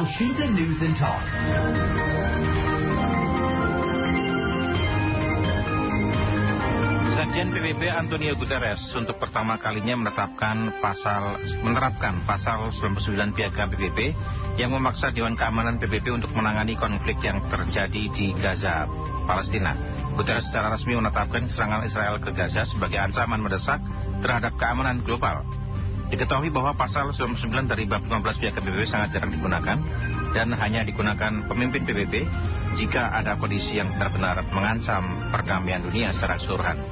Elshinta News and Talk. Sekjen PBB Antonio Guterres untuk pertama kalinya menerapkan pasal 99 Piagam PBB yang memaksa Dewan Keamanan PBB untuk menangani konflik yang terjadi di Gaza, Palestina. Guterres secara resmi menetapkan serangan Israel ke Gaza sebagai ancaman mendesak terhadap keamanan global. Diketahui bahwa pasal 99 dari bab 15 Piagam PBB sangat jarang digunakan dan hanya digunakan pemimpin PBB jika ada kondisi yang benar-benar mengancam perdamaian dunia secara keseluruhan.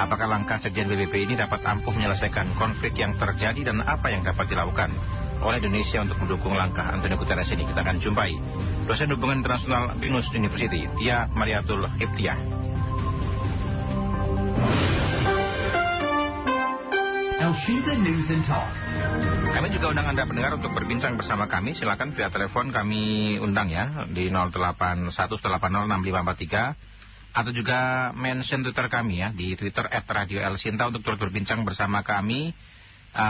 Apakah langkah Sekjen PBB ini dapat ampuh menyelesaikan konflik yang terjadi dan apa yang dapat dilakukan oleh Indonesia untuk mendukung langkah Antonio Guterres ini? Kita akan jumpai dosen hubungan internasional Binus University, Tia Mariatul Hiptiah. Elshinta News and Talk. Kami juga undang Anda pendengar untuk berbincang bersama kami. Silakan via telepon kami undang ya di 0818806543 atau juga mention Twitter kami ya di Twitter @radioelshinta untuk terus berbincang bersama kami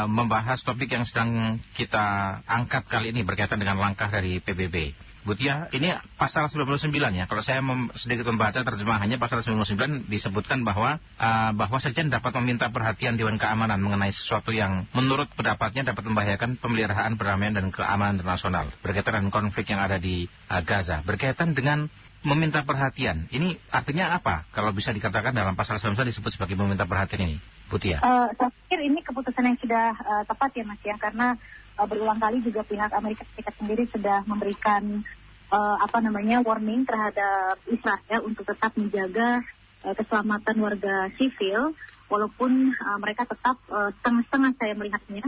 membahas topik yang sedang kita angkat kali ini berkaitan dengan langkah dari PBB. Bu Tia, ini pasal 99 ya. Kalau saya sedikit membaca terjemahannya, pasal 99 disebutkan bahwa Sekjen dapat meminta perhatian Dewan Keamanan mengenai sesuatu yang menurut pendapatnya dapat membahayakan pemeliharaan perdamaian dan keamanan internasional berkaitan dengan konflik yang ada di Gaza. Berkaitan dengan meminta perhatian, ini artinya apa? Kalau bisa dikatakan dalam pasal 99 disebut sebagai meminta perhatian ini, Bu Tia? Saya pikir ini keputusan yang sudah tepat ya Mas ya, karena berulang kali juga pihak Amerika Serikat sendiri sudah memberikan warning terhadap Israel untuk tetap menjaga keselamatan warga sivil, walaupun mereka tetap setengah-setengah saya melihatnya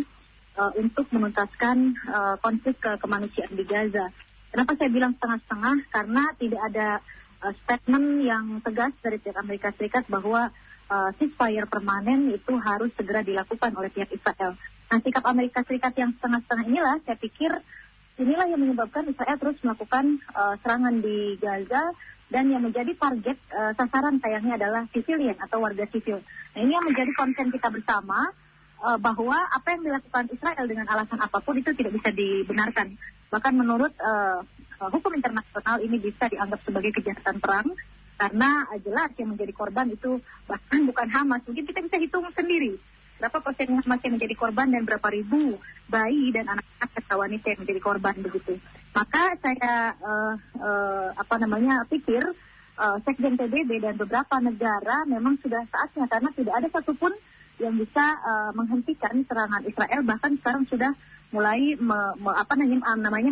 untuk menuntaskan konflik kemanusiaan di Gaza. Kenapa saya bilang setengah-setengah? Karena tidak ada statement yang tegas dari pihak Amerika Serikat bahwa ceasefire permanen itu harus segera dilakukan oleh pihak Israel. Nah, sikap Amerika Serikat yang setengah-setengah inilah saya pikir inilah yang menyebabkan Israel terus melakukan serangan di Gaza dan yang menjadi target sasaran sayangnya adalah sivilian atau warga sivil. Nah, ini yang menjadi konsen kita bersama bahwa apa yang dilakukan Israel dengan alasan apapun itu tidak bisa dibenarkan. Bahkan menurut hukum internasional ini bisa dianggap sebagai kejahatan perang karena jelas yang menjadi korban itu bahkan bukan Hamas. Mungkin kita bisa hitung sendiri berapa persen Hamas yang menjadi korban dan berapa ribu bayi dan anak-anak serta wanita yang menjadi korban begitu. Maka saya pikir Sekjen PBB dan beberapa negara memang sudah saatnya karena tidak ada satupun yang bisa menghentikan serangan Israel, bahkan sekarang sudah mulai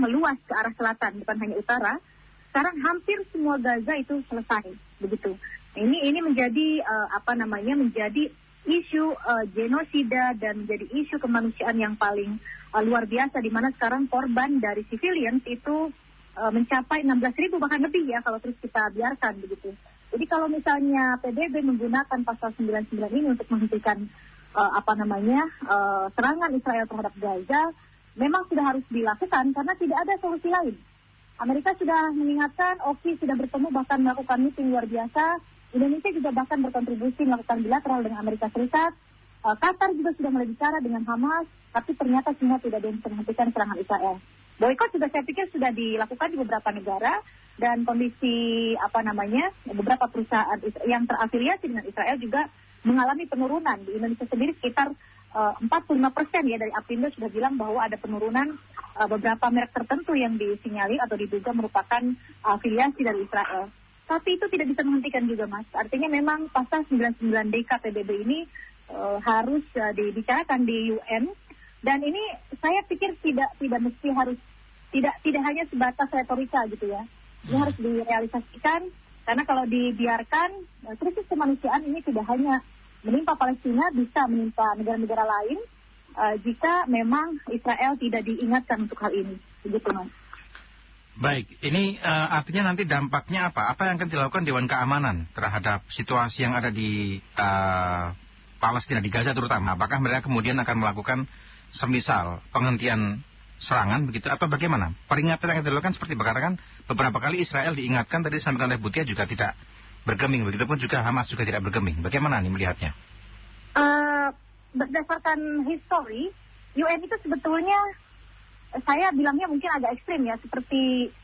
meluas ke arah selatan bukan hanya utara. Sekarang hampir semua Gaza itu selesai begitu. Ini menjadi menjadi isu genosida dan menjadi isu kemanusiaan yang paling luar biasa, di mana sekarang korban dari civilians itu mencapai 16.000 bahkan lebih ya kalau terus kita biarkan begitu. Jadi kalau misalnya PBB menggunakan pasal 99 ini untuk menghentikan serangan Israel terhadap Gaza, memang sudah harus dilakukan karena tidak ada solusi lain. Amerika sudah mengingatkan, OKI sudah bertemu bahkan melakukan meeting luar biasa. Indonesia juga bahkan berkontribusi melakukan bilateral dengan Amerika Serikat. Qatar juga sudah mulai bicara dengan Hamas, tapi ternyata semua tidak ada yang bisa menghentikan serangan Israel. Boykot juga saya pikir sudah dilakukan di beberapa negara dan kondisi beberapa perusahaan yang terafiliasi dengan Israel juga mengalami penurunan. Di Indonesia sendiri sekitar 45% ya dari Apindo sudah bilang bahwa ada penurunan beberapa merek tertentu yang disinyalir atau diduga merupakan afiliasi dari Israel. Tapi itu tidak bisa menghentikan juga Mas. Artinya memang pasal 99 DK PBB ini harus dibicarakan di UN. Dan ini saya pikir tidak mesti harus tidak hanya sebatas retorika gitu ya. Ini harus direalisasikan karena kalau dibiarkan krisis kemanusiaan ini tidak hanya menimpa Palestina, bisa menimpa negara-negara lain jika memang Israel tidak diingatkan untuk hal ini. Begitu Mas. Baik, ini artinya nanti dampaknya apa? Apa yang akan dilakukan Dewan Keamanan terhadap situasi yang ada di Palestina, di Gaza terutama? Apakah mereka kemudian akan melakukan semisal penghentian serangan begitu atau bagaimana? Peringatan yang dilakukan seperti berkatakan beberapa kali Israel diingatkan, tadi disampaikan oleh Butia juga tidak bergeming, begitupun juga Hamas juga tidak bergeming. Bagaimana nih melihatnya? Berdasarkan histori, UN itu sebetulnya saya bilangnya mungkin agak ekstrim ya, seperti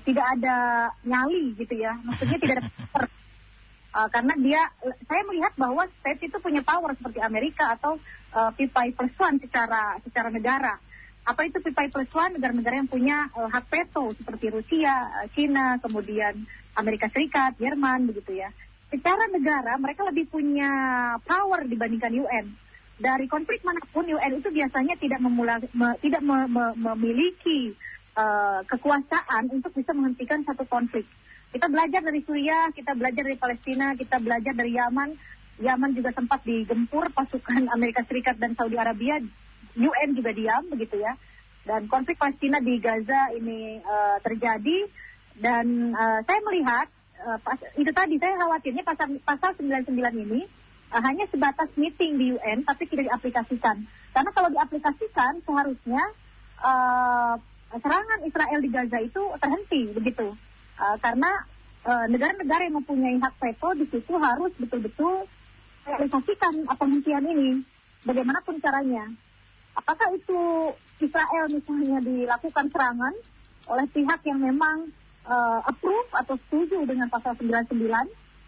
tidak ada nyali gitu ya, maksudnya tidak ada power. Karena saya melihat bahwa state itu punya power seperti Amerika atau P5+1 secara negara. Apa itu P5+1? Negara-negara yang punya hak veto seperti Rusia, China, kemudian Amerika Serikat, Jerman begitu ya. Secara negara mereka lebih punya power dibandingkan UN. Dari konflik manapun UN itu biasanya tidak memiliki kekuasaan untuk bisa menghentikan satu konflik. Kita belajar dari Suriah, kita belajar dari Palestina, kita belajar dari Yaman. Yaman juga sempat digempur pasukan Amerika Serikat dan Saudi Arabia. UN juga diam begitu ya. Dan konflik Palestina di Gaza ini terjadi. Dan saya melihat, itu tadi saya khawatirnya pasal 99 ini hanya sebatas meeting di UN tapi tidak diaplikasikan. Karena kalau diaplikasikan seharusnya serangan Israel di Gaza itu terhenti begitu. Karena negara-negara yang mempunyai hak veto di situ harus betul-betul realisasikan penghentian ini, bagaimanapun caranya. Apakah itu Israel misalnya dilakukan serangan oleh pihak yang memang approve atau setuju dengan pasal 99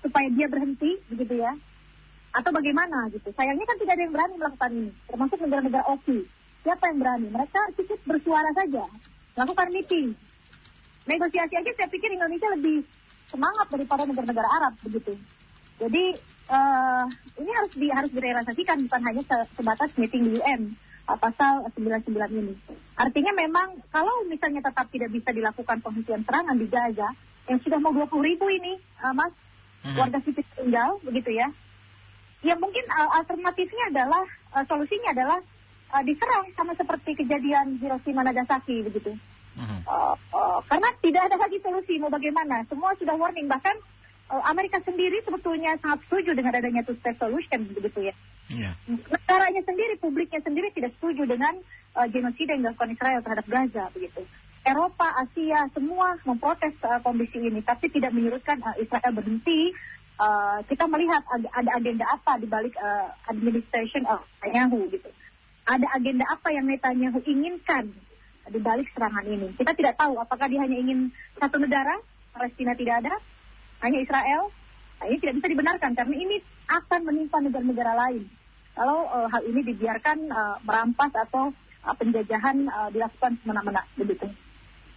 supaya dia berhenti begitu ya, atau bagaimana gitu. Sayangnya kan tidak ada yang berani melakukan ini, termasuk negara-negara OKI. Siapa yang berani? Mereka cukup bersuara saja, melakukan meeting. Negosiasi aja saya pikir Indonesia lebih semangat daripada negara-negara Arab begitu. Jadi ini harus direalisasikan, bukan hanya sebatas meeting di UN pasal 99 ini. Artinya memang kalau misalnya tetap tidak bisa dilakukan penghentian serangan di Gaza yang sudah mau 20.000 ini, Mas, warga sipil tinggal begitu ya. Ya mungkin alternatifnya adalah solusinya adalah diserang sama seperti kejadian Hiroshima Nagasaki begitu. Karena tidak ada lagi solusi, mau bagaimana? Semua sudah warning, bahkan Amerika sendiri sebetulnya sangat setuju dengan adanya two-state solution begitu ya. Negaranya sendiri, publiknya sendiri tidak setuju dengan genosida yang dilakukan Israel terhadap Gaza begitu. Eropa, Asia, semua memprotes kondisi ini, tapi tidak menyurutkan Israel berhenti. Kita melihat ada agenda apa di balik administration Netanyahu gitu. Ada agenda apa yang Netanyahu inginkan di balik serangan ini. Kita tidak tahu apakah dia hanya ingin satu negara, Palestina tidak ada, hanya Israel. Nah, ini tidak bisa dibenarkan karena ini akan menimpa negara-negara lain kalau hal ini dibiarkan merampas atau penjajahan dilakukan semena-mena begitu.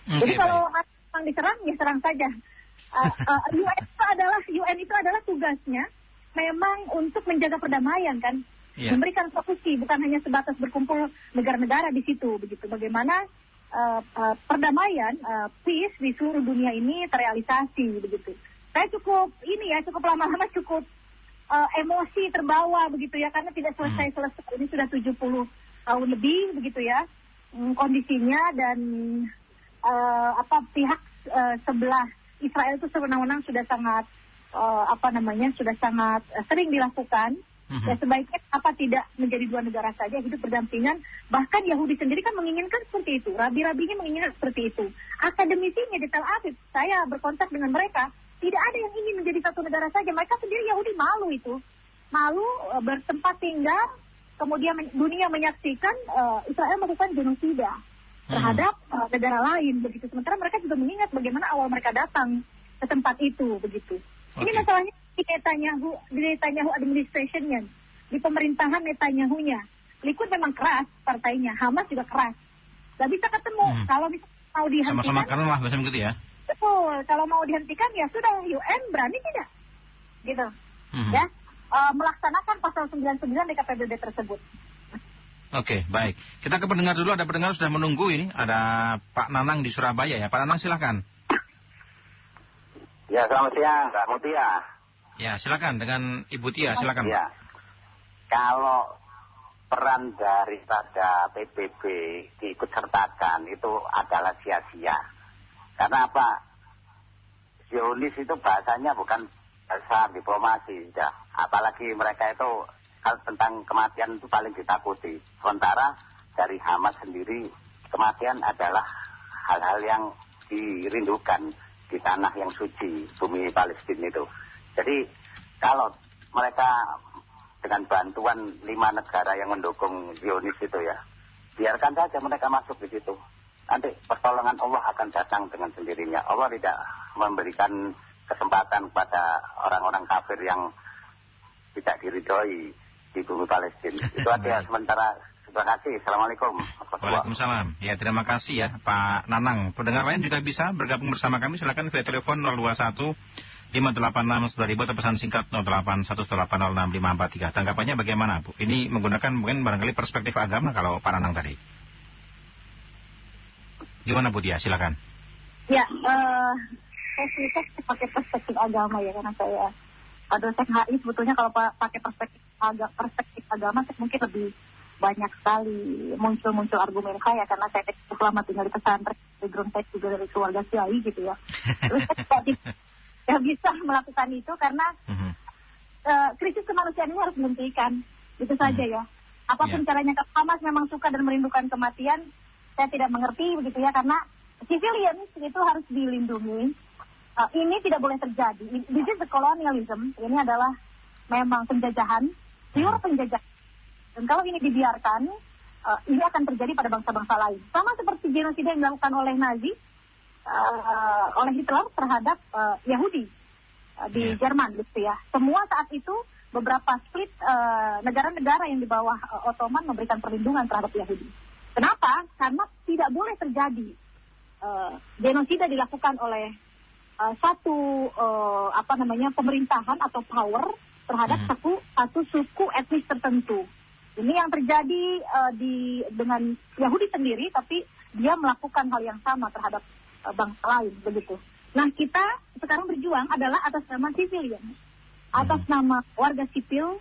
Jadi kalau memang diserang, ya serang saja. UN itu adalah tugasnya memang untuk menjaga perdamaian kan. Memberikan solusi, bukan hanya sebatas berkumpul negara-negara di situ begitu. Bagaimana perdamaian, peace di seluruh dunia ini terrealisasi begitu. Saya cukup lama-lama cukup emosi terbawa begitu ya, karena tidak selesai. Ini sudah 70 tahun lebih begitu ya kondisinya, dan pihak sebelah Israel itu sewenang-wenang sudah sangat sudah sangat sering dilakukan. Ya sebaiknya tidak menjadi dua negara saja, hidup berdampingan. Bahkan Yahudi sendiri kan menginginkan seperti itu, rabi-rabinya menginginkan seperti itu. Akademisinya di Tel Aviv, saya berkontak dengan mereka, tidak ada yang ingin menjadi satu negara saja. Mereka sendiri Yahudi malu bertempat tinggal, kemudian dunia menyaksikan Israel melakukan genosida terhadap negara lain begitu. Sementara mereka juga mengingat bagaimana awal mereka datang ke tempat itu begitu. Ini masalahnya di Netanyahu administration-nya, di pemerintahan Netanyahu-nya. Likud memang keras partainya, Hamas juga keras. Gak bisa ketemu. Kalau mau dihentikan, sama-sama kanan lah macam gitu ya. Betul, kalau mau dihentikan ya sudah, UN berani tidak? Gitu. Ya, melaksanakan pasal 99 DKPBB tersebut. Oke, baik. Kita ke pendengar dulu, ada pendengar sudah menunggu ini. Ada Pak Nanang di Surabaya ya. Pak Nanang silakan. Ya, selamat siang, Kak Mutia. Ya, silakan dengan Ibu Tia, silakan. Ya. Kalau peran daripada PBB diikutsertakan itu adalah sia-sia. Karena apa? Zionis itu bahasanya bukan bahasa diplomasi, ya. Apalagi mereka itu hal tentang kematian itu paling ditakuti. Sementara dari Hamas sendiri, kematian adalah hal-hal yang dirindukan di tanah yang suci, bumi Palestina itu. Jadi kalau mereka dengan bantuan 5 negara yang mendukung Zionis itu ya, biarkan saja mereka masuk di situ. Nanti pertolongan Allah akan datang dengan sendirinya. Allah tidak memberikan kesempatan kepada orang-orang kafir yang tidak diridhoi di bumi Palestina. Itu aja sementara. Terima kasih. Assalamualaikum. Waalaikumsalam. Ya, terima kasih ya Pak Nanang. Pendengar lain juga bisa bergabung bersama kami. Silakan via telepon 021 586 2000 atau pesan singkat 0811806543. Tanggapannya bagaimana, Bu? Ini menggunakan mungkin barangkali perspektif agama kalau Pak Nanang tadi. Gimana, Bu Dia? Silakan. Ya, saya pakai perspektif agama ya, karena saya dosen HI sebetulnya kalau pakai perspektif agama saya mungkin lebih banyak sekali muncul argumen saya, karena saya selama tinggal di pesantren, background saya juga dari keluarga Kiai gitu ya. Terus saya tidak bisa melakukan itu karena krisis kemanusiaan ini harus dihentikan, itu saja ya. Apapun caranya, Hamas memang suka dan merindukan kematian, saya tidak mengerti begitu ya, karena civilians itu harus dilindungi. Ini tidak boleh terjadi. This is the colonialism. Ini adalah memang penjajahan, pure penjajahan. Dan kalau ini dibiarkan, ini akan terjadi pada bangsa-bangsa lain. Sama seperti genosida yang dilakukan oleh Nazi, oleh Hitler terhadap Yahudi di Jerman gitu ya. Semua saat itu beberapa split negara-negara yang di bawah Ottoman memberikan perlindungan terhadap Yahudi. Kenapa? Karena tidak boleh terjadi genosida dilakukan oleh satu pemerintahan atau power terhadap satu suku etnis tertentu. Ini yang terjadi dengan Yahudi sendiri, tapi dia melakukan hal yang sama terhadap bangsa lain begitu. Nah, kita sekarang berjuang adalah atas nama civilian, atas nama warga sipil,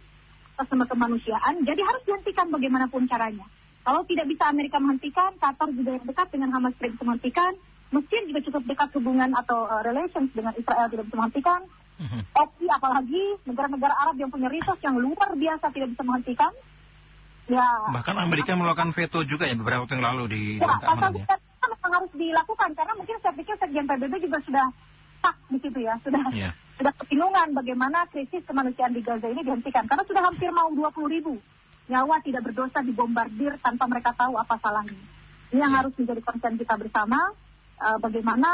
atas nama kemanusiaan. Jadi harus dihentikan bagaimanapun caranya. Kalau tidak bisa Amerika menghentikan, Qatar juga yang dekat dengan Hamas tidak bisa menghentikan, Mesir juga cukup dekat hubungan atau relations dengan Israel tidak bisa menghentikan. Oki apalagi negara-negara Arab yang punya resource yang luar biasa tidak bisa menghentikan. Ya. Bahkan Amerika melakukan veto juga ya beberapa waktu yang lalu di dalam keamanan ya. Memang harus dilakukan karena mungkin saya pikir Sekjen PBB juga sudah stuck di situ ya, sudah kebingungan bagaimana krisis kemanusiaan di Gaza ini dihentikan karena sudah hampir mau 20.000 nyawa tidak berdosa dibombardir tanpa mereka tahu apa salahnya. Ini yang harus menjadi concern kita bersama. Bagaimana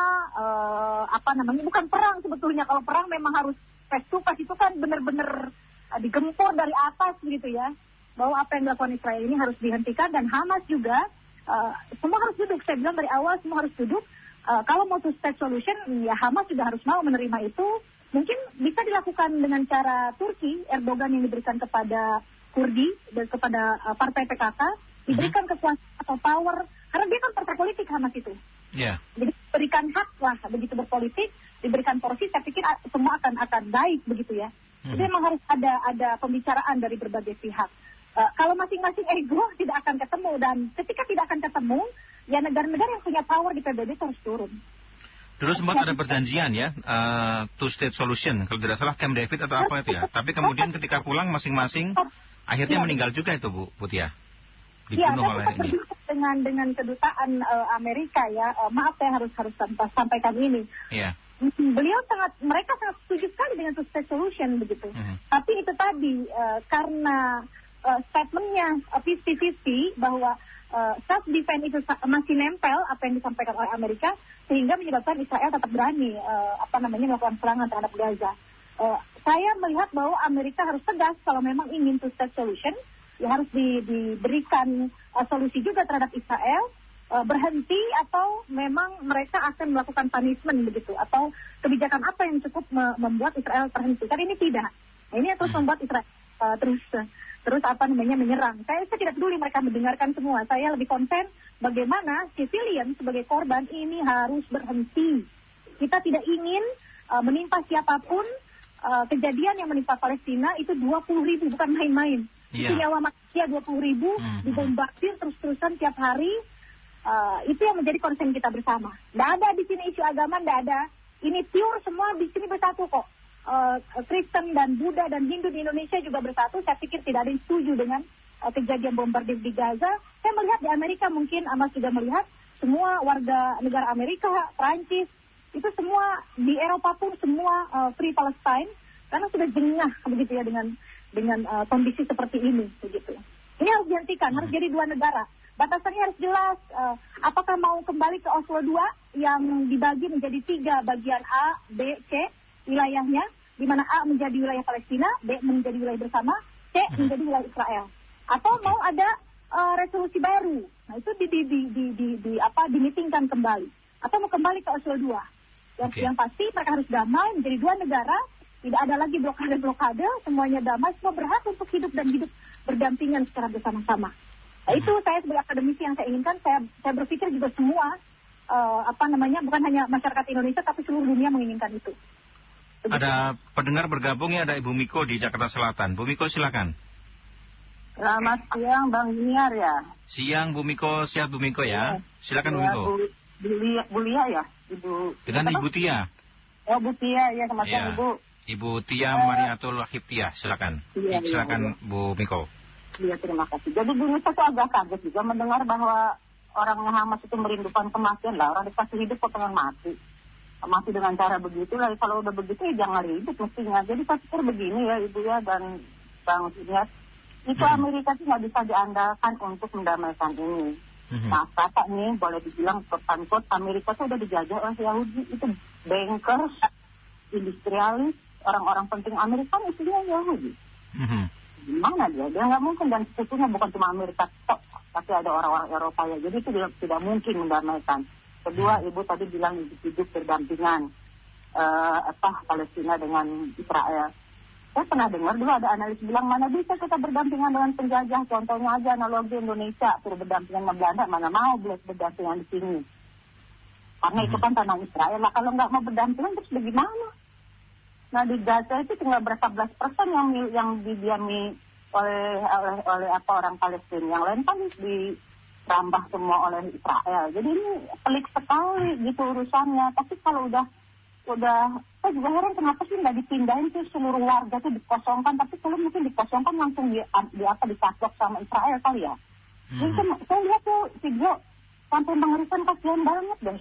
bukan perang sebetulnya. Kalau perang memang harus face to face, itu kan benar-benar digempur dari atas gitu ya, bahwa apa yang dilakukan Israel ini harus dihentikan. Dan Hamas juga semua harus duduk. Saya bilang dari awal semua harus duduk. Kalau mau two-state solution ya Hamas juga harus mau menerima itu. Mungkin bisa dilakukan dengan cara Turki, Erdogan yang diberikan kepada Kurdi dan kepada partai PKK diberikan kekuasaan atau power, karena dia kan partai politik Hamas itu. Jadi berikan hak lah begitu berpolitik, diberikan porsi, saya pikir semua akan baik begitu ya. Jadi memang harus ada pembicaraan dari berbagai pihak. Kalau masing-masing ego tidak akan ketemu, dan ketika tidak akan ketemu, ya negara-negara yang punya power di PBB harus turun. Dulu sempat ada perjanjian ya, two-state solution, kalau tidak salah Camp David atau apa itu ya. Tapi kemudian ketika pulang masing-masing akhirnya meninggal juga itu Bu Tia. Dibunuh oleh ini. Dengan kedutaan Amerika ya, maaf saya harus sampaikan ini. Mereka sangat setuju sekali dengan two-state solution begitu. Tapi itu tadi karena statementnya 50-50 bahwa self-defense itu masih nempel apa yang disampaikan oleh Amerika, sehingga menyebabkan Israel tetap berani melakukan serangan terhadap Gaza. Saya melihat bahwa Amerika harus tegas kalau memang ingin two-state solution, ya harus diberikan solusi juga terhadap Israel, berhenti atau memang mereka akan melakukan punishment begitu, atau kebijakan apa yang cukup membuat Israel terhenti. Kan ini tidak. Nah, ini terus membuat Israel terus menyerang. Saya tidak peduli mereka mendengarkan semua. Saya lebih konsen bagaimana civilian sebagai korban ini harus berhenti. Kita tidak ingin menimpa siapapun. Kejadian yang menimpa Palestina itu 20.000, bukan main-main. Itu nyawa manusia 20.000 dibombardir terus-terusan tiap hari. Itu yang menjadi konsen kita bersama. Tidak ada di sini isu agama, tidak ada. Ini pure semua di sini bersatu kok. Kristen dan Buddha dan Hindu di Indonesia juga bersatu. Saya pikir tidak ada yang setuju dengan kejadian bombardir di Gaza. Saya melihat di Amerika, mungkin Amas juga melihat, semua warga negara Amerika, Prancis, itu semua di Eropa pun semua Free Palestine, karena sudah jengah begitu ya dengan kondisi seperti ini begitu. Ini harus dihentikan, harus jadi dua negara. batasannya harus jelas. Apakah mau kembali ke Oslo II yang dibagi menjadi 3 bagian A, B, C wilayahnya, di mana A menjadi wilayah Palestina, B menjadi wilayah bersama, C menjadi wilayah Israel. Atau mau ada resolusi baru. Nah, itu dimitingkan kembali. Atau mau kembali ke Oslo II. Yang pasti mereka harus damai menjadi 2 negara, tidak ada lagi blokade-blokade, semuanya damai, semua berhak untuk hidup berdampingan secara bersama-sama. Nah, itu saya sebagai akademisi yang saya inginkan, saya berpikir juga semua bukan hanya masyarakat Indonesia tapi seluruh dunia menginginkan itu. Begitu. Ada pendengar bergabung ya, ada Ibu Miko di Jakarta Selatan. Bu Miko silakan. Selamat siang Bang Junior ya. Siang Bu Miko, sehat Bu Miko ya. Silakan Bu Miko. Bu Lia ya, Ibu. Dengan Ibu Tia. Oh Bu Tia ya, selamat siang Ibu. Ibu Tia Mariatul Hiptiah, silakan. Silakan Bu Miko. Iya, terima kasih. Jadi dulu saya tuh agak kaget juga mendengar bahwa orang Hamas itu merindukan kematian lah. Orang dikasih hidup kok pengen mati. Mati dengan cara begitu lah. Kalau udah begitu ya jangan hidup mestinya. Jadi saya pikir begini ya Ibu ya dan Bang Junior. Itu Amerika itu nggak bisa diandalkan untuk mendamaikan ini. Nah, kata nih boleh dibilang quote-unquote Amerika itu udah dijajah oleh Yahudi. Itu bankers, industrialis, orang-orang penting Amerika isinya Yahudi. Gimana dia nggak mungkin, dan sebetulnya bukan cuma Amerika tok, tapi ada orang-orang Eropa ya, jadi itu tidak mungkin mendamaikan. Kedua, Ibu tadi bilang hidup berdampingan Palestina dengan Israel. Saya pernah dengar dulu ada analis bilang mana bisa kita berdampingan dengan penjajah, contohnya aja analogi Indonesia suruh berdampingan sama Belanda, mana mau berdampingan di sini, karena itu kan tanah Israel. Nah kalau nggak mau berdampingan terus bagaimana? Nah di Gaza itu tinggal berapa belas persen yang didiami oleh orang Palestina, yang lain kan dirambah semua oleh Israel. Jadi ini pelik sekali gitu urusannya. Tapi kalau udah saya juga heran kenapa sih nggak dipindahin tuh seluruh warga tuh dikosongkan, tapi kalau mungkin dikosongkan langsung ditakluk sama Israel kali ya. Jadi saya lihat tuh video sampai mengerikan, kasihan banget deh.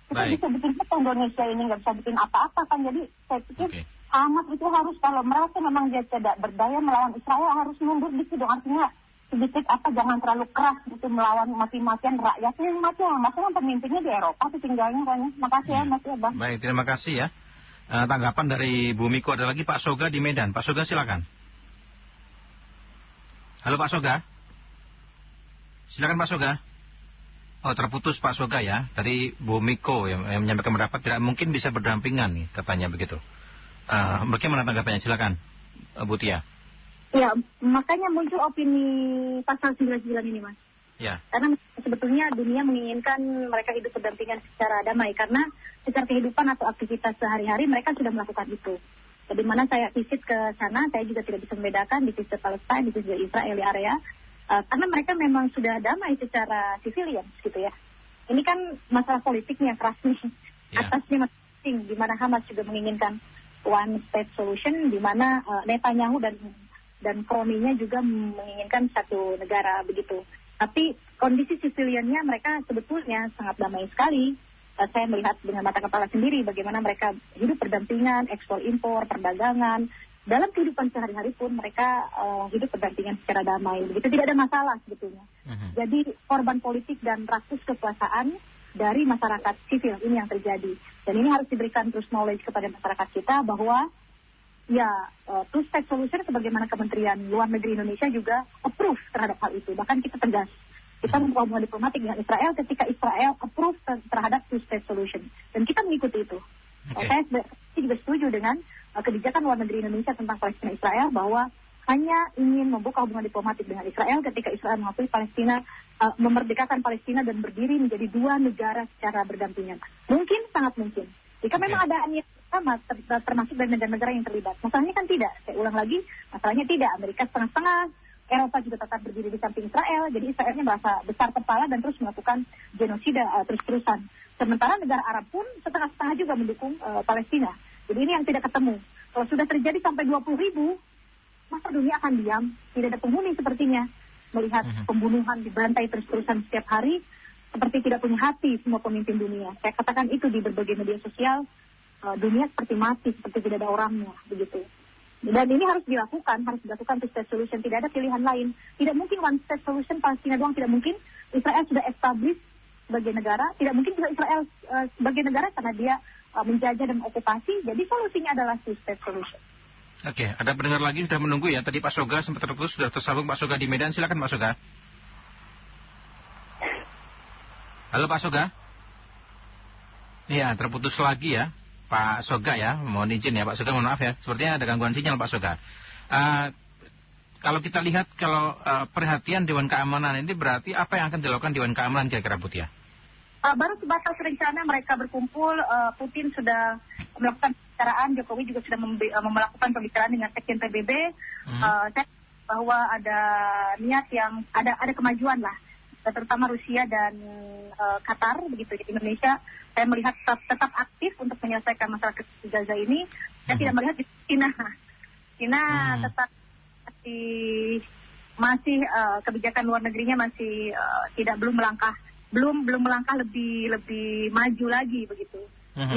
Kita bisa bikin apa Indonesia ini nggak bisa bikin apa-apa kan. Jadi saya pikir Hamas itu harus, kalau merasa memang dia tidak berdaya melawan Israel, harus mundur dikit dong. Artinya sedikit jangan terlalu keras gitu melawan mati-matian rakyatnya yang mati. Maksudnya pemimpinnya di Eropa tinggalnya kayaknya. Makasih ya Mas Bang. Baik, terima kasih ya. Tanggapan dari Bu Miko. Ada lagi Pak Soga di Medan. Pak Soga silakan. Halo Pak Soga. Silakan Pak Soga. Oh, terputus Pak Soga ya. Tadi Bu Miko yang menyampaikan pendapat tidak mungkin bisa berdampingan nih, katanya begitu. Bagaimana tanggapannya? Silakan Bu Tia. Ya, makanya muncul opini pasal 99 ini, Mas. Ya. Karena sebetulnya dunia menginginkan mereka hidup berdampingan secara damai, karena secara kehidupan atau aktivitas sehari-hari mereka sudah melakukan itu. Di mana saya visit ke sana, saya juga tidak bisa membedakan di sisi Palestina, di sisi Israel di area, karena mereka memang sudah damai secara civilian, gitu ya. Ini kan masalah politiknya keras nih, atasnya masing-masing, di mana Hamas juga menginginkan one state solution, di mana Netanyahu dan krominya juga menginginkan satu negara begitu. Tapi kondisi siviliannya mereka sebetulnya sangat damai sekali. Saya melihat dengan mata kepala sendiri bagaimana mereka hidup berdampingan, ekspor impor, perdagangan. Dalam kehidupan sehari-hari pun mereka hidup berdampingan secara damai. Begitu, tidak ada masalah sebetulnya. Jadi korban politik dan rakus kekuasaan dari masyarakat sivil ini yang terjadi. Dan ini harus diberikan terus knowledge kepada masyarakat kita bahwa two state solution sebagaimana Kementerian Luar Negeri Indonesia juga approve terhadap hal itu. Bahkan kita tegas. Kita membuka hubungan diplomatik dengan Israel ketika Israel approve terhadap two state solution. Dan kita mengikuti itu. Saya juga setuju dengan kebijakan luar negeri Indonesia tentang Palestina Israel bahwa hanya ingin membuka hubungan diplomatik dengan Israel ketika Israel mengakui Palestina, memerdekakan Palestina dan berdiri menjadi 2 negara secara berdampingan. Mungkin, sangat mungkin. Jika memang ada niat sama, termasuk dari negara-negara yang terlibat. Masalahnya kan tidak. Saya ulang lagi, masalahnya tidak. Amerika setengah-setengah, Eropa juga tetap berdiri di samping Israel. Jadi Israelnya merasa besar kepala dan terus melakukan genosida terus-terusan. Sementara negara Arab pun setengah-setengah juga mendukung Palestina. Jadi ini yang tidak ketemu. Kalau sudah terjadi sampai 20.000, masa dunia akan diam? Tidak ada penghuni sepertinya. Melihat pembunuhan, dibantai terus-terusan setiap hari, seperti tidak punya hati semua pemimpin dunia. Saya katakan itu di berbagai media sosial. Dunia seperti mati, seperti tidak ada orangnya, begitu. Dan ini harus dilakukan two state solution. Tidak ada pilihan lain. Tidak mungkin one state solution Palestina doang, tidak mungkin. Israel sudah established sebagai negara, tidak mungkin juga Israel sebagai negara karena dia menjajah dan okupasi. Jadi solusinya adalah two-state solution. Oke, ada pendengar lagi sudah menunggu ya. Tadi Pak Soga sempat terputus, sudah tersambung Pak Soga di Medan. Silakan Pak Soga. Halo Pak Soga. Iya, terputus lagi ya Pak Soga ya. Mohon izin ya Pak Soga, mohon maaf ya. Sepertinya ada gangguan sinyal Pak Soga. Kalau kita lihat, perhatian Dewan Keamanan ini berarti apa yang akan dilakukan Dewan Keamanan kira-kira Putih ya? Baru sebatas rencana mereka berkumpul, Putin sudah melakukan pembicaraan, Jokowi juga sudah melakukan pembicaraan dengan Sekjen PBB. Saya bahwa ada niat yang ada kemajuan lah, terutama Rusia dan Qatar begitu di Indonesia. Saya melihat tetap aktif untuk menyelesaikan masalah di Gaza ini. Saya tidak melihat di China tetap masih kebijakan luar negerinya masih belum melangkah lebih maju lagi begitu.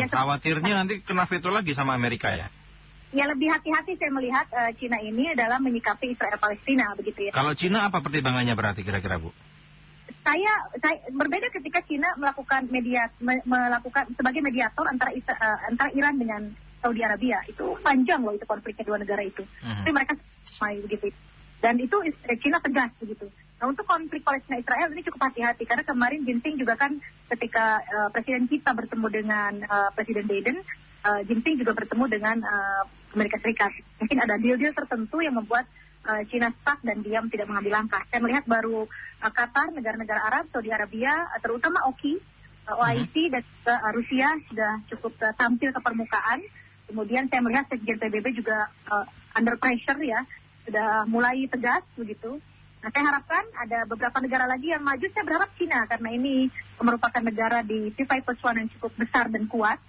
Khawatirnya nanti kena veto lagi sama Amerika ya? Ya, lebih hati-hati saya melihat China ini dalam menyikapi Israel Palestina begitu ya. Kalau China apa pertimbangannya berarti kira-kira Bu? Saya berbeda ketika China melakukan sebagai mediator antara Iran dengan Saudi Arabia. Itu panjang loh itu konfliknya dua negara itu. Tapi mereka begitu. Dan itu China tegas begitu. Nah, untuk konflik Palestina Israel ini cukup hati-hati karena kemarin Jinping juga kan ketika presiden kita bertemu dengan Presiden Biden, Jinping juga bertemu dengan Amerika Serikat. Mungkin ada deal-deal tertentu yang membuat China stuck dan diam tidak mengambil langkah. Saya melihat baru Qatar, negara-negara Arab, Saudi Arabia, terutama OIC dan Rusia sudah cukup tampil ke permukaan. Kemudian saya melihat Sekjen PBB juga under pressure ya, sudah mulai tegas begitu. Nah, saya harapkan ada beberapa negara lagi yang maju. Saya berharap China karena ini merupakan negara di P5+1 yang cukup besar dan kuat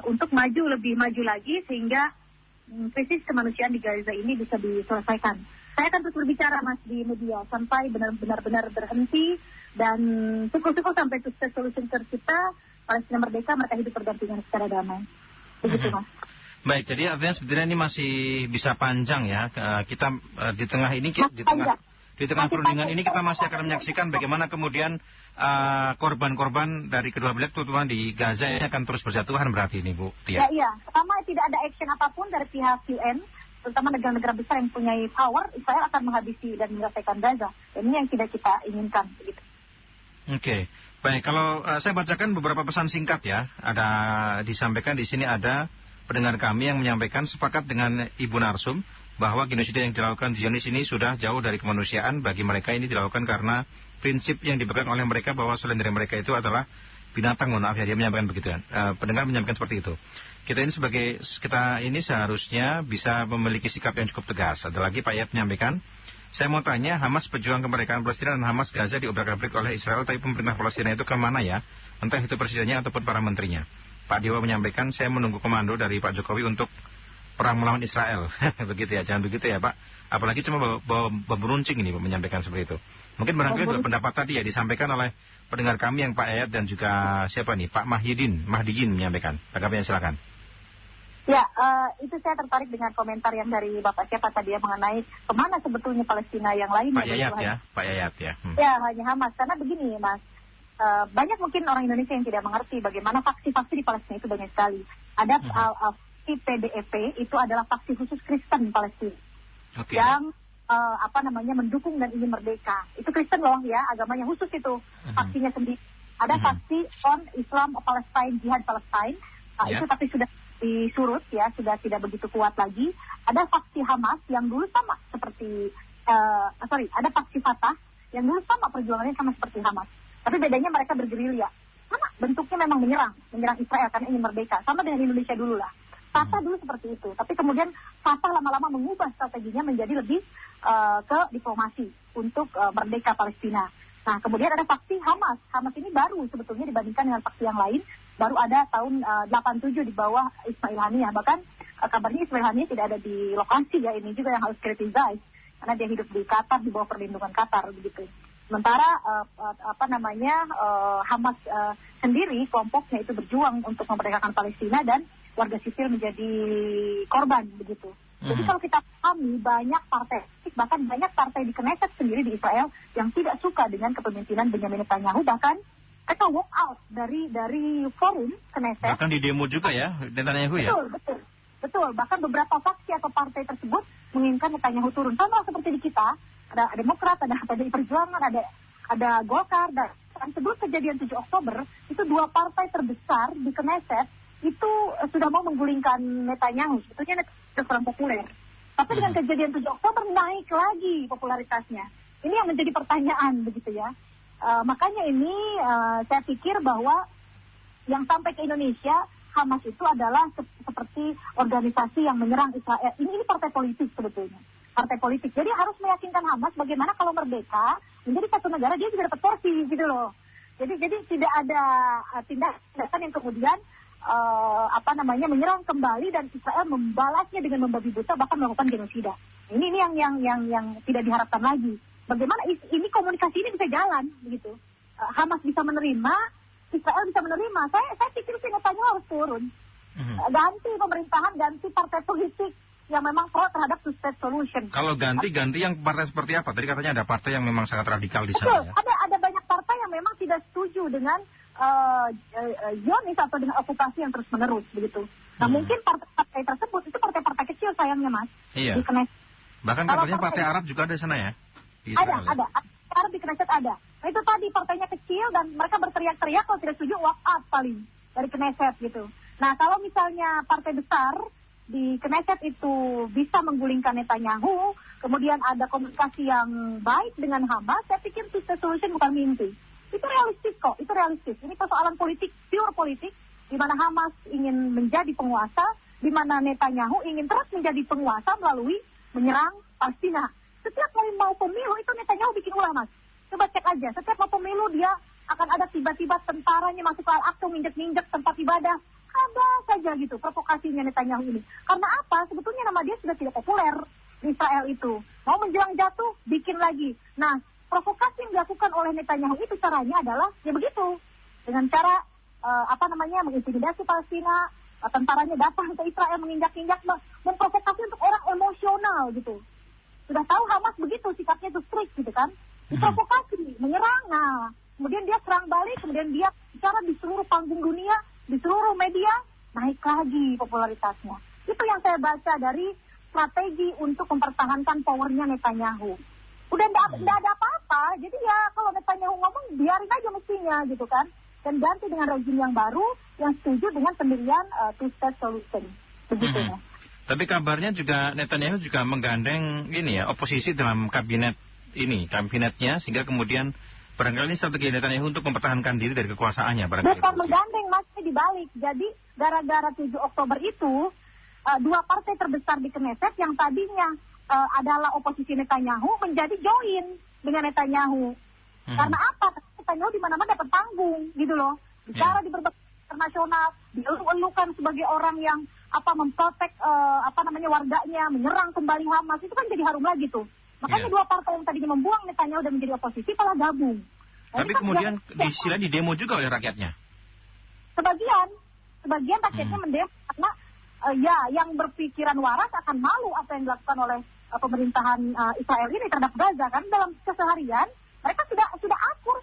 untuk lebih maju lagi sehingga krisis kemanusiaan di Gaza ini bisa diselesaikan. Saya akan terus berbicara Mas di media sampai benar-benar berhenti dan syukur-syukur sampai sukses solusi tercipta, Palestina merdeka, mereka hidup berdampingan secara damai. Begitu Mas. Baik, jadi artinya sebetulnya ini masih bisa panjang ya. Kita di tengah ini, di tengah perundingan ini kita masih akan menyaksikan bagaimana kemudian korban-korban dari kedua belah terutama di Gaza ini akan terus berjatuhan berarti ini Bu Tia. Iya. Selama tidak ada action apapun dari pihak UN, terutama negara-negara besar yang punya power, Israel akan menghabisi dan menyelesaikan Gaza. Dan ini yang tidak kita inginkan. Begitu. Oke. Baik, kalau saya bacakan beberapa pesan singkat ya. Ada disampaikan di sini ada pendengar kami yang menyampaikan sepakat dengan Ibu Narsum bahwa genosida yang dilakukan Zionis ini sudah jauh dari kemanusiaan. Bagi mereka ini dilakukan karena prinsip yang dipegang oleh mereka bahwa selain dari mereka itu adalah binatang. Mohon maaf ya, dia menyampaikan begitu kan. Pendengar menyampaikan seperti itu. Kita ini seharusnya bisa memiliki sikap yang cukup tegas. Ada lagi Pak Yap menyampaikan, saya mau tanya, Hamas pejuang kemerdekaan Palestina dan Hamas Gaza diobrak-abrik oleh Israel, tapi pemerintah Palestina itu kemana ya? Entah itu presidennya ataupun para menterinya. Pak Dewa menyampaikan, saya menunggu komando dari Pak Jokowi untuk perang melawan Israel. Begitu ya, jangan begitu ya Pak. Apalagi cuma bawa runcing ini menyampaikan seperti itu. Mungkin barangkali dua pendapat tadi ya disampaikan oleh pendengar kami yang Pak Ayat dan juga siapa nih, Pak Mahdiin menyampaikan. Tanggapannya silakan. Ya, itu saya tertarik dengan komentar yang dari Bapak siapa tadi ya mengenai kemana sebetulnya Palestina yang lain. Pak Yayat ya. Ya, hanya Hamas. Karena begini Mas, banyak mungkin orang Indonesia yang tidak mengerti bagaimana faksi-faksi di Palestina itu banyak sekali. Ada faksi PDEP, itu adalah faksi khusus Kristen Palestina. Yang mendukung dan ingin merdeka. Itu Kristen loh ya, agamanya khusus itu, faksinya sendiri. Ada faksi Islam Palestine, Jihad Palestine, itu tapi sudah disurut ya, sudah tidak begitu kuat lagi. Ada faksi Hamas yang dulu sama seperti, ada faksi Fatah yang dulu sama perjuangannya sama seperti Hamas. Tapi bedanya mereka bergerilya. Sama, bentuknya memang menyerang Israel karena ingin merdeka. Sama dengan Indonesia dulu lah. Fatah dulu seperti itu. Tapi kemudian Fatah lama-lama mengubah strateginya menjadi lebih ke diplomasi untuk merdeka Palestina. Nah, kemudian ada faksi Hamas. Hamas ini baru sebetulnya dibandingkan dengan faksi yang lain. Baru ada tahun 87 di bawah Ismail Haniyah. Bahkan kabarnya Ismail Haniyah tidak ada di lokasi ya. Ini juga yang harus criticize. Karena dia hidup di Qatar, di bawah perlindungan Qatar begitu. Sementara Hamas sendiri kelompoknya itu berjuang untuk memerdekakan Palestina dan warga sipil menjadi korban begitu. Jadi kalau kita pahami banyak partai, bahkan banyak partai di Knesset sendiri di Israel yang tidak suka dengan kepemimpinan Benjamin Netanyahu, bahkan mereka walk out dari forum Knesset. Bahkan di demo juga ya, Netanyahu ya? Betul. Bahkan beberapa faksi atau partai tersebut menginginkan Netanyahu turun. Sama seperti di kita, ada Demokrat, ada PDI Perjuangan, ada Golkar, dan sebelum kejadian 7 Oktober, itu 2 partai terbesar di Knesset itu sudah mau menggulingkan Netanyahu. Sebetulnya Netanyahu kurang populer. Tapi dengan kejadian 7 Oktober naik lagi popularitasnya. Ini yang menjadi pertanyaan begitu ya. Makanya ini saya pikir bahwa yang sampai ke Indonesia, Hamas itu adalah seperti organisasi yang menyerang Israel. Ini partai politik sebetulnya. Partai politik. Jadi harus meyakinkan Hamas bagaimana kalau merdeka menjadi satu negara dia juga dapat porsi gitu loh. Jadi tidak ada tindakan yang kemudian menyerang kembali dan Israel membalasnya dengan membabi buta bahkan melakukan genosida. Ini yang tidak diharapkan lagi. Bagaimana ini komunikasi ini bisa jalan begitu. Hamas bisa menerima, Israel bisa menerima. Saya pikir sih Netanyahu harus turun. Ganti pemerintahan, ganti partai politik yang memang pro terhadap two-state solution. Kalau ganti yang partai seperti apa? Tadi katanya ada partai yang memang sangat radikal di sana. Betul, ya? Ada banyak partai yang memang tidak setuju dengan Zionis atau dengan okupasi yang terus menerus begitu. Nah mungkin partai tersebut itu partai-partai kecil sayangnya Mas. Iya. Di Knesset. Bahkan kabarnya partai Arab juga ada di sana ya? Di Israel, ada. Arab di Knesset ada. Nah itu tadi partainya kecil dan mereka berteriak-teriak kalau tidak setuju walk out paling dari Knesset gitu. Nah kalau misalnya partai besar di Knesset itu bisa menggulingkan Netanyahu, kemudian ada komunikasi yang baik dengan Hamas, saya pikir two-state solution bukan mimpi. Itu realistis kok, itu realistis. Ini persoalan politik, pure politik, di mana Hamas ingin menjadi penguasa, di mana Netanyahu ingin terus menjadi penguasa melalui menyerang Palestina. Setiap kali mau pemilu itu Netanyahu bikin ulah, Mas. Coba cek aja, setiap mau pemilu dia akan ada tiba-tiba tentaranya masuk ke Al-Aqsa, minjek-minjek tempat ibadah. Ada saja gitu provokasinya Netanyahu ini. Karena apa? Sebetulnya nama dia sudah tidak populer di Israel itu. Mau menjelang jatuh, bikin lagi. Nah, provokasi yang dilakukan oleh Netanyahu itu caranya adalah ya begitu. Dengan cara mengintimidasi Palestina, tentaranya datang ke Israel menginjak-injak, memprovokasi untuk orang emosional gitu. Sudah tahu Hamas begitu sikapnya itu strict gitu kan. Diprovokasi, menyerang. Nah, kemudian dia serang balik, kemudian dia bicara di seluruh panggung dunia, di seluruh media, naik lagi popularitasnya. Itu yang saya baca dari strategi untuk mempertahankan powernya Netanyahu. Udah nggak ada apa-apa, jadi ya kalau Netanyahu ngomong biarin aja mestinya gitu kan. Dan ganti dengan rezim yang baru yang setuju dengan pendirian two-state solution. Begitu ya. Tapi kabarnya juga Netanyahu juga menggandeng oposisi dalam kabinetnya sehingga kemudian barangkali strategi Netanyahu untuk mempertahankan diri dari kekuasaannya. Bukan menggandeng, masih dibalik. Jadi gara-gara 7 Oktober itu 2 partai terbesar di Knesset yang tadinya adalah oposisi Netanyahu menjadi join dengan Netanyahu. Karena apa? Netanyahu di mana-mana dapat panggung gitu loh. Bicara di berbagai internasional, dielu-elukan sebagai orang yang memprotek warganya, menyerang kembali Hamas, itu kan jadi harum lagi tuh. Makanya 2 partai yang tadinya membuang Netanyahu dan menjadi oposisi malah gabung. Tapi kemudian di demo juga oleh rakyatnya. Sebagian rakyatnya mendemo karena yang berpikiran waras akan malu apa yang dilakukan oleh pemerintahan Israel ini terhadap Gaza kan. Dalam keseharian mereka sudah akur,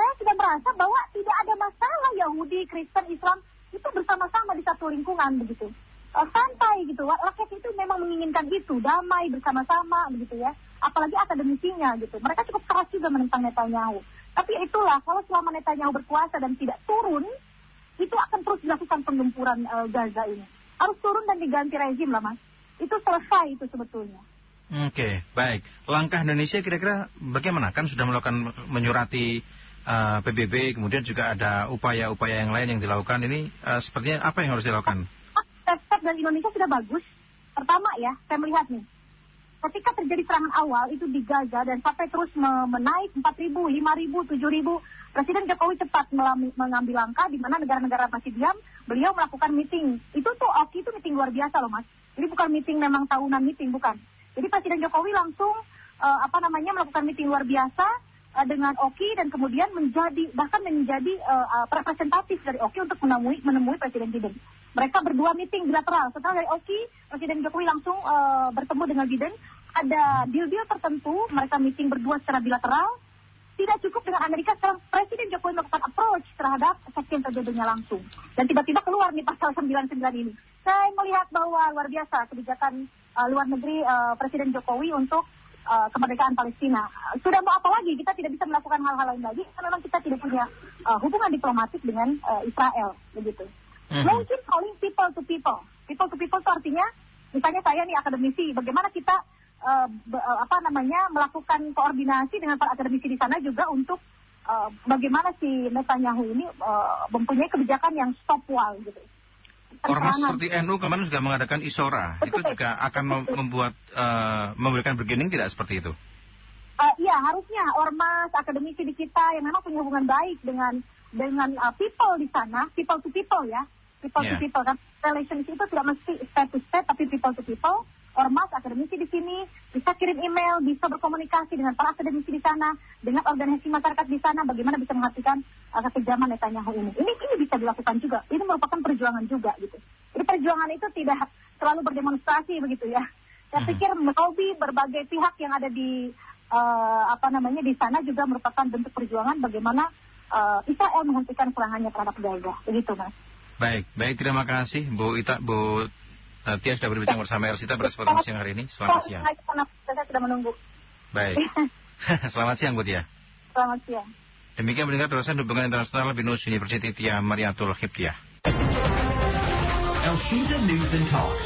saya sudah merasa bahwa tidak ada masalah Yahudi, Kristen, Islam itu bersama-sama di satu lingkungan begitu. Santai gitu, rakyat itu memang menginginkan itu, damai bersama-sama begitu ya. Apalagi akademisinya gitu, mereka cukup keras juga menentang Netanyahu. Tapi itulah, kalau selama Netanyahu berkuasa dan tidak turun, itu akan terus dilakukan penggempuran Gaza ini. Harus turun dan diganti rezim lah Mas. Itu selesai itu sebetulnya. Oke, baik. Langkah Indonesia kira-kira bagaimana? Kan sudah melakukan menyurati PBB, kemudian juga ada upaya-upaya yang lain yang dilakukan. Ini sepertinya apa yang harus dilakukan? Step dari Indonesia sudah bagus. Pertama ya, saya melihat nih. Ketika terjadi serangan awal itu di Gaza dan sampai terus menaik 4.000, 5.000, 7.000, Presiden Jokowi cepat mengambil langkah di mana negara-negara masih diam, beliau melakukan meeting. Itu tuh itu meeting luar biasa loh Mas. Jadi bukan meeting memang tahunan meeting, bukan. Jadi Presiden Jokowi langsung melakukan meeting luar biasa dengan Oki dan kemudian menjadi representatif dari Oki untuk menemui Presiden Biden. Mereka berdua meeting bilateral. Setelah dari Oki, Presiden Jokowi langsung bertemu dengan Biden. Ada deal-deal tertentu, mereka meeting berdua secara bilateral. Tidak cukup dengan Amerika, sekarang Presiden Jokowi melakukan approach terhadap Sekjen PBB-nya langsung. Dan tiba-tiba keluar nih pasal 99 ini. Saya melihat bahwa luar biasa kebijakan luar negeri Presiden Jokowi untuk kemerdekaan Palestina. Sudah mau apa lagi? Kita tidak bisa melakukan hal-hal lain lagi karena memang kita tidak punya hubungan diplomatik dengan Israel, begitu. Mungkin calling people to people. People to people itu artinya, misalnya saya nih akademisi, bagaimana kita melakukan koordinasi dengan para akademisi di sana juga untuk bagaimana si Netanyahu ini mempunyai kebijakan yang stop wall gitu. Ormas seperti NU kemarin juga mengadakan Isora. Betul. Itu juga akan memberikan bargaining tidak seperti itu? Iya, harusnya ormas akademisi di kita yang memang punya hubungan baik dengan people di sana, people to people ya, people to people kan. Relationship itu tidak mesti state to state tapi people to people. Ormas akademisi di sini bisa kirim email, bisa berkomunikasi dengan para akademisi di sana, dengan organisasi masyarakat di sana, bagaimana bisa menghentikan kekejaman Netanyahu ini. Ini bisa dilakukan juga. Ini merupakan perjuangan juga gitu. Jadi perjuangan itu tidak selalu berdemonstrasi begitu ya. Saya pikir melobi berbagai pihak yang ada di di sana juga merupakan bentuk perjuangan bagaimana Israel menghentikan serangannya terhadap Gaza. Begitu, Mas. Baik, terima kasih Bu Tia sudah berbincang bersama Ersita pada kesempatan siang hari ini. Selamat siang. Saya sudah menunggu. Baik. Selamat siang Bu Tia. Selamat siang. Demikian mendengar dosen hubungan internasional Binus University Tia Mariatul Hiptiah. Elshinta News and Talk.